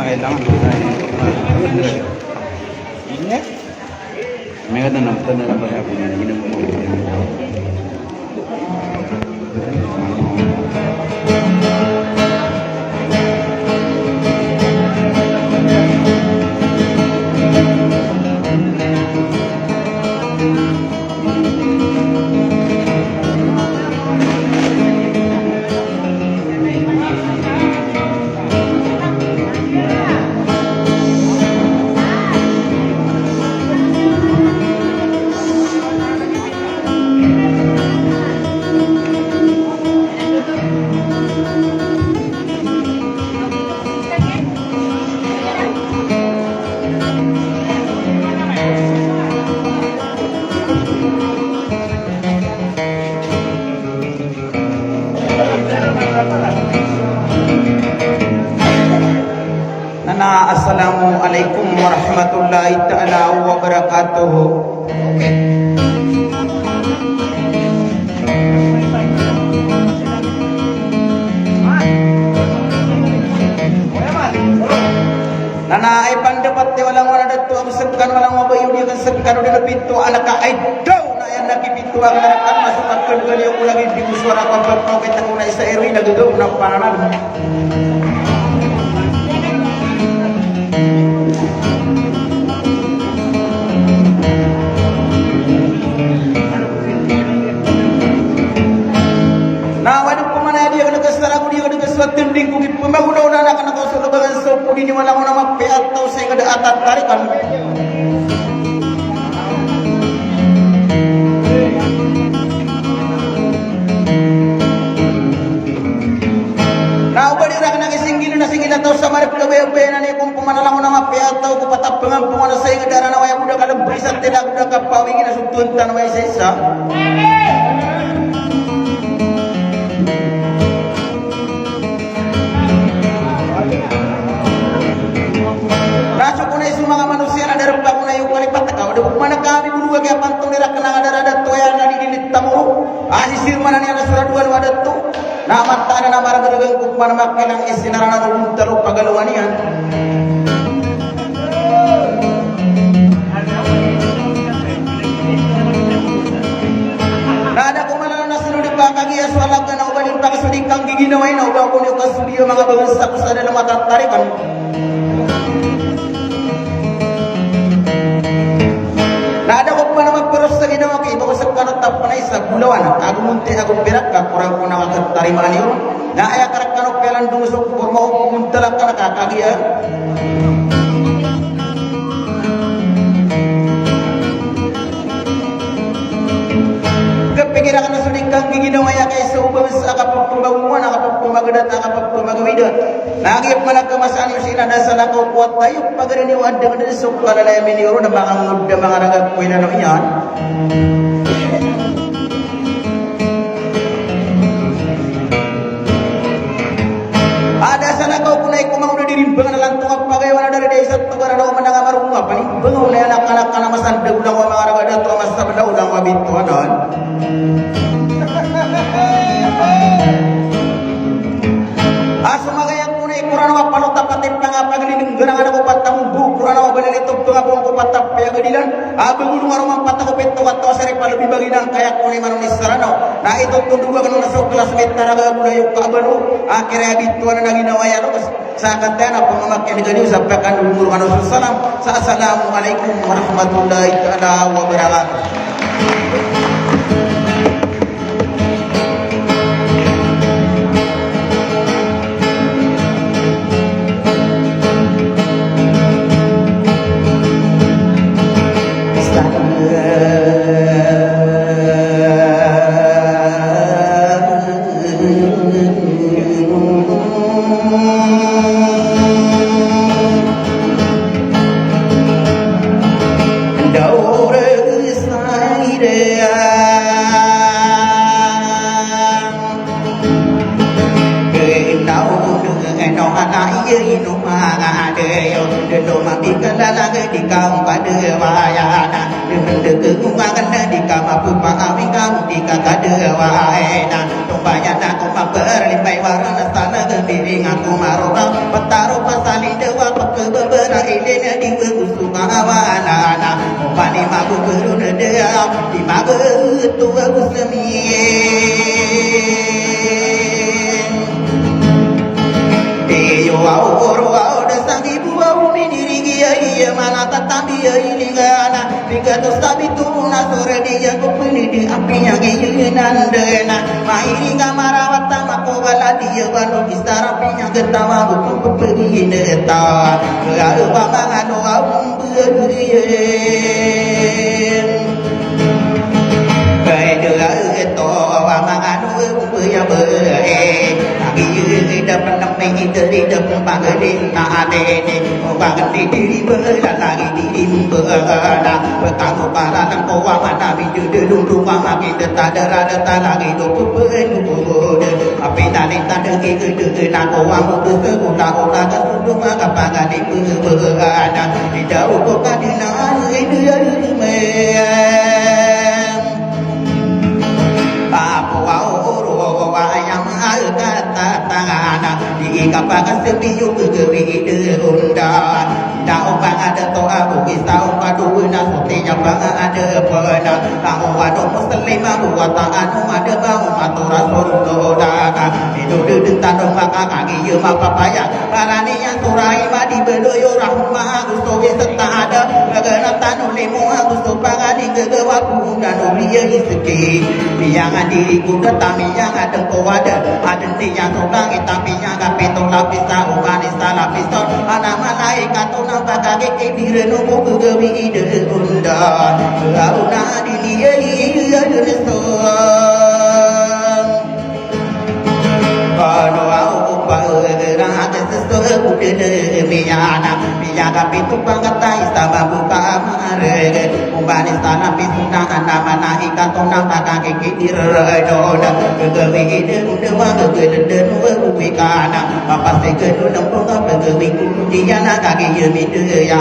kailangan ini may ganda na ito na ba ako minum mo Nana, assalamualaikum warahmatullahi ta'ala wabarakatuh. Nana ay pandapat ni walang wala dito ang sekan walang mabayo dia kan sekan udah pintu anak ka ay daw na yan nakipintu ang narakan masuk at gali yung lagi di suara kapag no kita kuna isa erwi nagagaw na pananan. Tinding kung pembangunan anak anak kau sudah bagan sopo di mana kau nama pe atau saya ada atat tarikan. Nah, ubah dia nak singgil atau sama ada kebayan ni kung pemana lang nama pe atau kung patap pengampungan saya ada nama yang muda kalau berisat tidak muda kapawin na subtuntan way sa. Mga manusia na darap ka muna yung kalipat ka. Udah mana kami berdua kaya pantong nira kenang ada toya na digilit tamu. Asisir mana niya na surat dua wadat to. Na mata na marang dagang kung mana makilang isinara na runtaro pagaluan yan. Nada ko man na sunod di pa kagiya swalak na ubalin pa kasudi kang giginaway na ubaw ko yung kasudiyo mga bagsak sa dalam matatarikan. Nada ko pa na magparos sa ginawa kay iba ko sa kanot panay sa bulawan ako munti ako pirak ka kurang ko na katarimaan yun na aya karak kanok pelan dungusok por mo puntalak ka nakakagiya kapikira ka na suling kang ginawa ya kay sa ubang sa kapagpumagumuan kapagpumagadat kapagpumagawida nagip man ang kamasan yung sila nasa lakaw kuwat tayo pagariniwad dengan dari sok kalalayamin yun na mga ngudda mga nagagpuy na naman yan ada sa lakaw kunay kumang na dirimbang na lang tungag pagayawan na dari desa tugar na umana nga marunga panibangaw na yan anak ka na masandag na mga nagadat o masabdaw lang mabituanan aso magayang kunay kurang wa palutapatin pangapagalining gerang ada ko patang bu kurang wa balilitog to abong ko patap ya gadilan abang ulung arumang patako petto watto sare palubi baginang kaya kunay manon isarano na ito tunduga kanong nasok classmate taraga muna yung kaabano akhirnya bituan na ginawaya no sa katana pamamakyan gani sa pakan umur kanong salam sa assalamualaikum warahmatullahi ta'ala wabarakatuh. Aku maroba, petaru pasali dewa di magetu agus Yo au dasang ibu au miniri iya mana tatabi ilingana bigato sabitu na sore dia kupini di apinya nandena mairi ngamarawata makobala dia banu bisarapinya getawa buku pergi neta lalu bangano au dapat namai dari dapat bangun tak ada ni bangun diri berlari diri berada bertamu para dan kawan mana biju dulu rumah kita tak ada lagi doku penuh apa tadi tak ada kita nak kawan bersekolah orang kesudu maka bangun di berada di jauh kau kadina ini kapakan sepiyu kegewi deunda dah bang ada toa buki tahu padu na sutinya bang ada pena kamu wadu muslim buat anu ada bang matura surga itu dedentan maka kaki ye papaya parani yang turai madi bedoyo rahmah gusto serta ada negara tanu lemu gusto pangani gegewa dan ubiya iseki yang diriku datami yang ada kewada ada yang orang tapi yang kapito lapis tahu manis lapis ton mana malaikat tu nampak kaki kebiri nubu kegewi ide unda kau nadi dia Kalau aku bergerak sesuatu demiana, biar kapit pangkatai sama buka mare, umbani sana pisuna nama naik kantor nama kaki kiri redona, kegewi ide unda kegeden ubikana, apa segedu nempung kegewi dia nak kaki yemide ya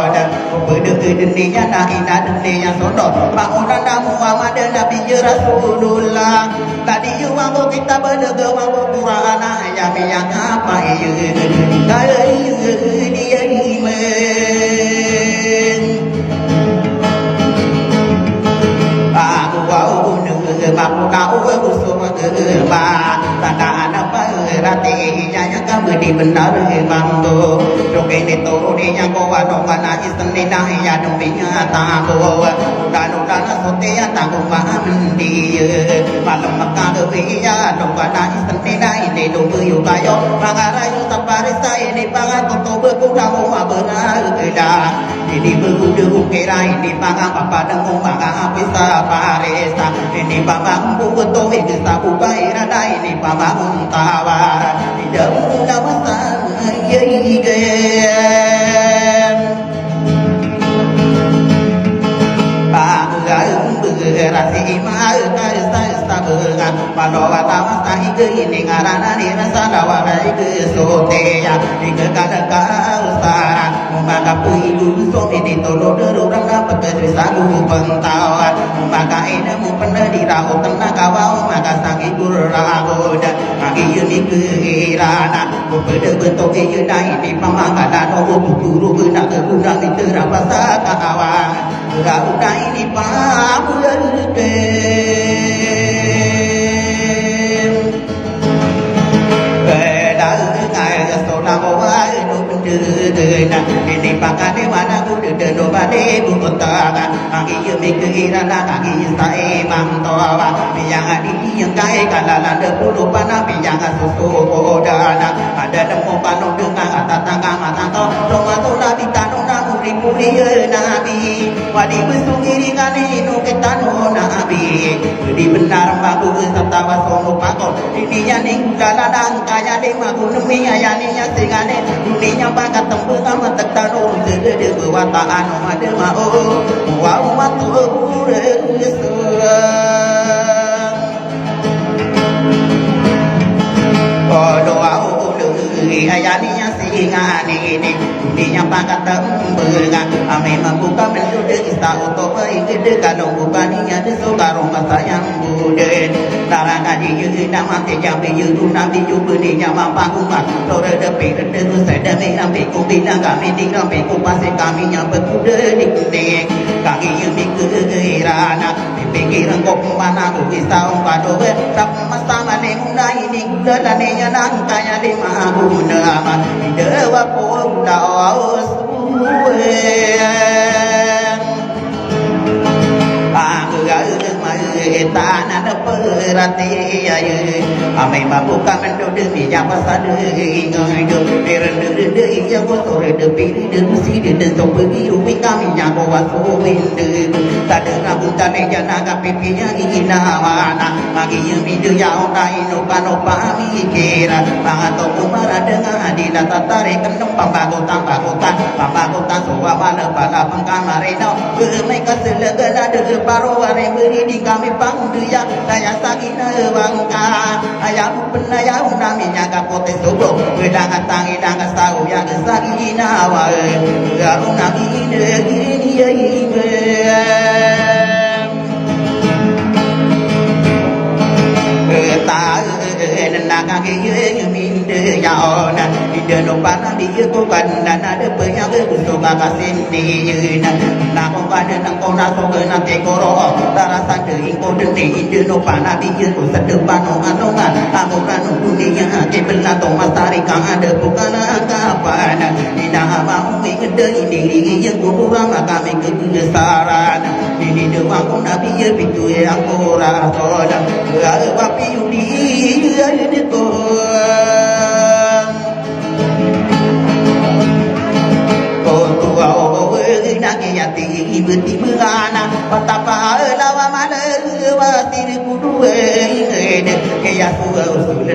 ada, berdegeden dia nak ina dunia sono, bangunan namu Muhammad Nabi Rasulullah, tadi yuang kita berdegawang Qur'an ayam yang apa kalau dia iman aku au mampu kau semua kerba tanda apa rati yang kamu di benar mampu doke ni toro ni yang kau adong kana isni na ya duminya tahu dan sotia tahu mandi malam makan dia dong kana isni na ini dong yu kayo mangarayu taparisa ini pangat to berkudamu benar kedah ini berkudu kira ini pangat apa dengung pangat bisa parisa ini pamang buku itu sabu bayar ini pamang tawar tidak mudah masa berasi imal saya berat pada waktu saya ini karena ni rasa lawai ke sotea jika kadang kau saran maka pilu suami ditolong orang dapat kesusahan pentawan maka ini pernah dirauh tenang kawau maka sangi kurang dan kaki ini kehirana berbeda bentuk ini di pemangkalan oh guru kena kegunaan itu rapasa kawan kau ini pamu ini pakai di mana ku duduk bade bukan tangan kaki yemi kehirana kaki saya mantoa yang adi yang kaya kalalan depuluh panah yang susu kodana ada nemu panu dengan atas tangga mata to rumah tu nabi tanu namu ripuri nabi wadi besungiri ngani nu ketanu nabi di benar bagu setawa sono pakon ininya ning jalan kaya di magu neminya yaninya singane dunia bakat tembu sama tetanu segede kewataan ada mau wow matu kalau aku ayaninya si ingani ini dunia pakat tembenga ame membuka mensude kita untuk berikide kalau bukannya disukaro masa yang buden taranga di yuna mati jambi yuna di yubuni nyama pangumat sore depi dedu sedemi ambi kubilang kami di rambi kupasi kami nyampe kude di kuning kaki yuni keirana pikiran kok mana ku bisa ungkado sama sama nenguna ini gulane nang kaya lima guna ma dewa poda suwe tanah perhati aye ame mabuka mendode minyak pasade ingoido perende yang kotor de piri de musi de topegi ubi kami nyago waso winde tade rabuta meja naga pipinya ingina wana magi yumi de ya ona ino kano pami kira mangato kumara dengan adila tatare kenem pambagotan sowa mana pada pengkamarino mereka selegana de paroware beri di kami pangduya daya sagina bangka ayam penayam naminya kapote sobo wedangan tangi dangas tahu yang sagina wae garung nami negeri ya ibe naga kiye minde ya ona ide no pana dia ko kanda na de penya ke so ka kasin ni na ko kana na ko na so na te koro tarasa de ko de ide no pana dia ko sa de pano anonga amura no dunia ke bela to matari ka de bukana ka pana ina ma umi de ini ye ko rama ka me ke sarana ini de wa ko na biye bitu ya ko ra so da wa pi udi ni to yati ibti mengana patapa lawa mana wati kudu ngede kaya usul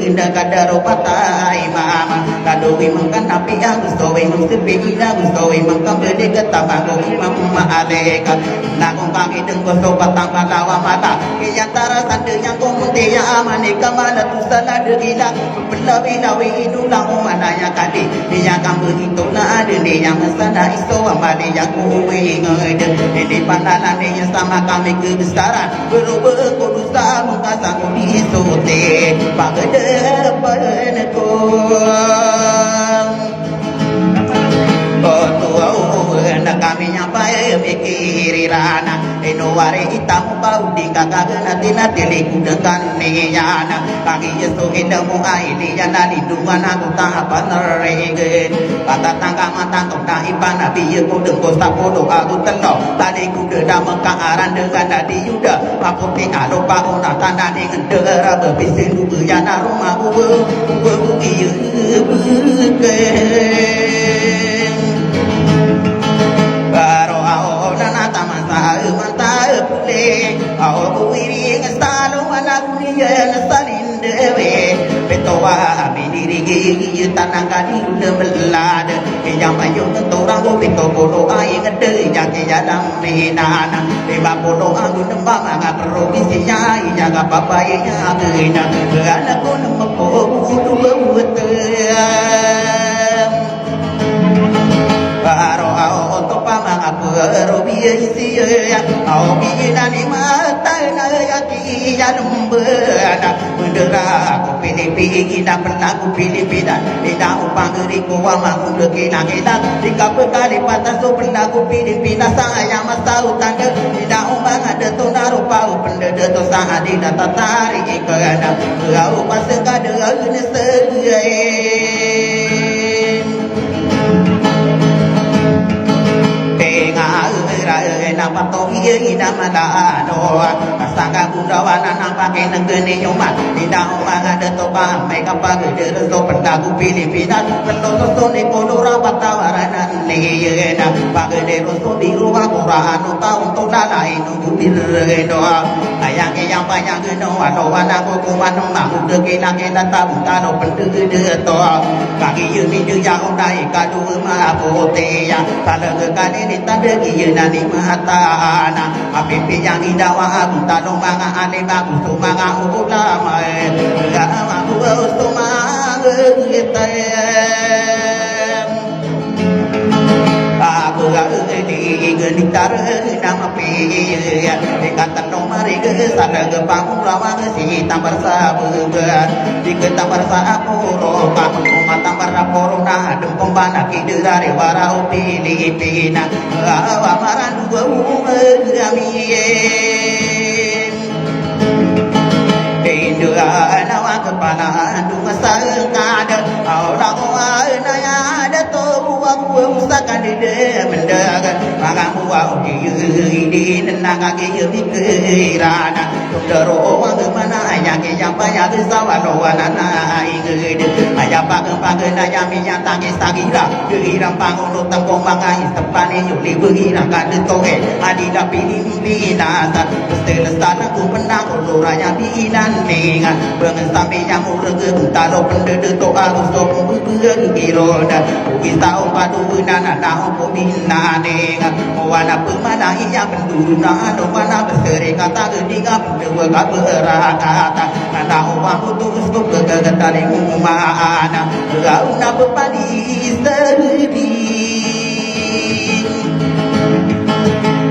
inda kadaro patai mama kado mangkan api yang gustowe mengsepi ina gustowe mangkan bede ketabango mama aleka nakong kami dengko sobat tangka lawa mata kaya tara sande yang komunte ya amane kamala tusala degila belawi idulang mana ya kadi dia kamu itu na ada yang mesana iso amane yang kuwi ngede ini pandalan yang sama kami kebesaran berubah kudusa mengkasang di sote pagede peneko nak kami nyampai mikirirana eno ware hitam bau di kakak nanti liku dengan niyana kaki yesu hidamu aili yana lindungan aku tak panerege kata tangga matang kau tak ipan nabi yeku dengko sapodo aku telok tadi ku deda mengkaaran dengan nadi yuda aku tinggal lupa ona tanda dengan dera berbisin dulu yana rumah ubu iya baro ao nana tamasa manta pule ao kuiri ngestalo anak niya nasalinde petowa abidiri gi tanang kali udah melad yang mayu orang go pito bodo ai ngede jake jadam menana beba bodo angu nembang anga provisinya jaga papai nya agena anak ko nempo kudu wete baro ao topa manga pero biye siya ao biye nani mata na ya ki ya numbana mendera ko pilipi kita pernah ku pilipi dan tidak upang ko wa mangu de kina jika bekali patah so pernah ku pilipi na saya masa utang tidak umang ada to narupa pendede to sa adina tatari ikana au pasaka de ne se nampak to iya ina mada no asanga bundawana nampak negene nyumat tidak umang ada to pa mega pagi de to pendagu Filipina pelo to ne kono rawat tawaran ne yena pagi de to di rumah Quran ta untuk dalai nunggu birendo ayang yang banyak no ano wana ko kuman mamu de kina kina ta buntano pendu de to kaki yuni de ya ondai kadu ma pote ya kala kali ni tande kiyena ni matana apipi yang indawa buntano manga ane bagus manga ulama ga ma usuma aku di genitar nama piya dikatan nomari ke sada ke panggung lawan si tambar sabugan di ke tambar sapuro ka umat tambar corona dempong bana kidari warau Filipina awamaran dua umur Indra nawa kepala dua sangkada orang wana ya ada tu buang usakan di mendaga maka buang di nenaga ke pikirana dero wang mana ya ke yang banyak sawan wana na inged aya pag na ya minya tangi sagira irang pangun tangkong mangai sepane yuli bihira kan tohe adida pilimpina sa selesana ku penang uraya binan ningan bengen sampai yang urege taro pendede to arus to bebeun giroda ugi tau padu nana nau ko binane wana pemana iya penduna do mana berseri kata gedinga pendewa ka berakata nana uang putus ko kegatari umana gauna bepadi sedih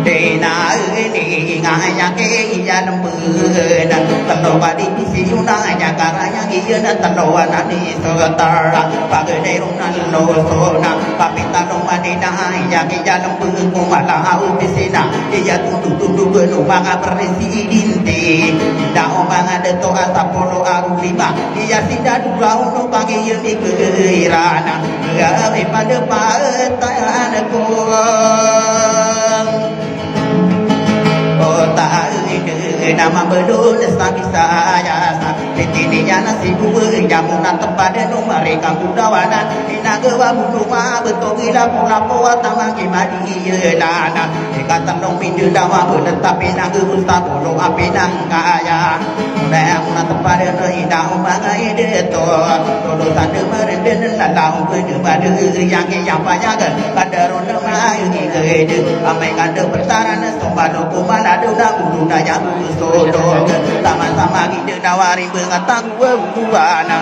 Dena ini ngaya ke iya lembeun telo badi siuna nya karanya iya telo anani sotara pagene rona lo sona papita no manina iya ke iya lembeun kumala au bisina iya tundu benu manga presidente da omanga de to asapolo aru lima iya sida dua uno pagi ye mikirana gawe pada patayan ko nama bedul sabi saya Titinya nasi buwe jamuna tempade no mereka budawana Inagewa buluma betul gila pula poa tamangi madi lana Ikatan dong pindu dawa tapi naga busta bolo api nang kaya Muna muna tempade no indah umanga ide to Dolo tande merenden lalau kudu badu yang banyak kadaro no mayu ide Amai kande pertaran sombado kumala dona guruna yang sodong sama-sama ide nawari bengatang buana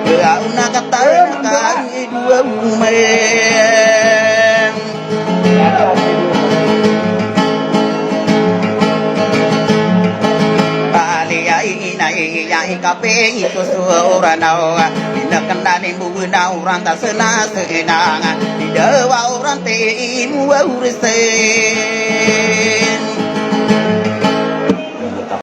Beauna kata kali dua umen Aliai inai kape itu seorang nawa Tidak kendali buna orang tak senang Tidak orang teimu urusen